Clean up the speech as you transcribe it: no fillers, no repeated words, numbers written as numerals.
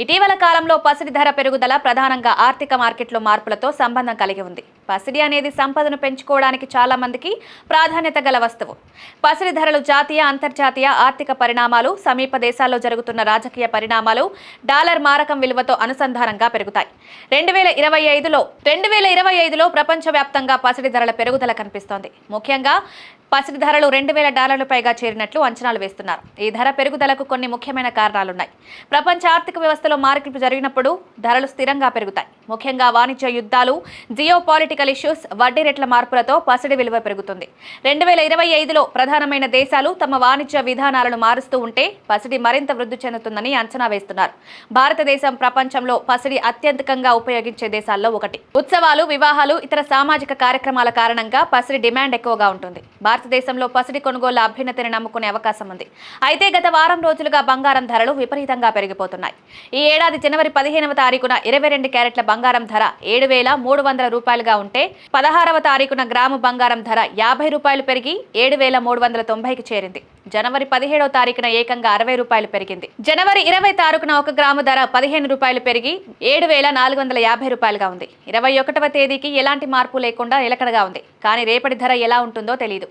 ఇటీవల కాలంలో పసిడి ధర పెరుగుదల ప్రధానంగా ఆర్థిక మార్కెట్లో మార్పులతో సంబంధం కలిగి ఉంది. పసిడి అనేది సంపదను పెంచుకోవడానికి చాలా మందికి ప్రాధాన్యత గల వస్తువు. పసిడి ధరలు జాతీయ, అంతర్జాతీయ ఆర్థిక పరిణామాలు, సమీప దేశాల్లో జరుగుతున్న రాజకీయ పరిణామాలు, డాలర్ మారకం విలువతో అనుసంధానంగా పెరుగుతాయి. 2025లో ప్రపంచవ్యాప్తంగా పసిడి ధరల పెరుగుదల కనిపిస్తోంది. ముఖ్యంగా పసిడి ధరలు $2,000 పైగా చేరినట్లు అంచనాలు వేస్తున్నారు. ఈ ధర పెరుగుదలకు కొన్ని ముఖ్యమైన కారణాలున్నాయి. ప్రపంచ ఆర్థిక వ్యవస్థలో మార్పులు జరిగినప్పుడు ధరలు స్థిరంగా పెరుగుతాయి. ముఖ్యంగా వాణిజ్య యుద్ధాలు, జియో పాలిటికల్ ఇష్యూస్, వడ్డీ రేట్ల మార్పులతో పసిడి విలువ పెరుగుతుంది. 2025లో ప్రధానమైన దేశాలు తమ వాణిజ్య విధానాలను మారుస్తూ ఉంటే పసిడి మరింత వృద్ధి చెందుతుందని అంచనా వేస్తున్నారు. భారతదేశం ప్రపంచంలో పసిడి అత్యధికంగా ఉపయోగించే దేశాల్లో ఒకటి. ఉత్సవాలు, వివాహాలు, ఇతర సామాజిక కార్యక్రమాల కారణంగా పసిడి డిమాండ్ ఎక్కువగా ఉంటుంది. భారతదేశంలో పసిడి కొనుగోళ్ల అభ్యున్నతిని నమ్ముకునే అవకాశం ఉంది. అయితే గత వారం రోజులుగా బంగారం ధరలు విపరీతంగా పెరిగిపోతున్నాయి. ఈ ఏడాది జనవరి 15వ తారీఖున 22 క్యారెట్ల బంగారం ధర $7,300గా ఉంటే 16వ తారీఖున గ్రాము బంగారం ధర $50 పెరిగి $7,390కి చేరింది. జనవరి 17వ తారీఖున ఏకంగా $60 పెరిగింది. జనవరి 20 తారీఖున 1 గ్రాము ధర $15 పెరిగి $7,450గా ఉంది. 21వ తేదీకి ఎలాంటి మార్పు లేకుండా నిలకడగా ఉంది. కానీ రేపటి ధర ఎలా ఉంటుందో తెలియదు.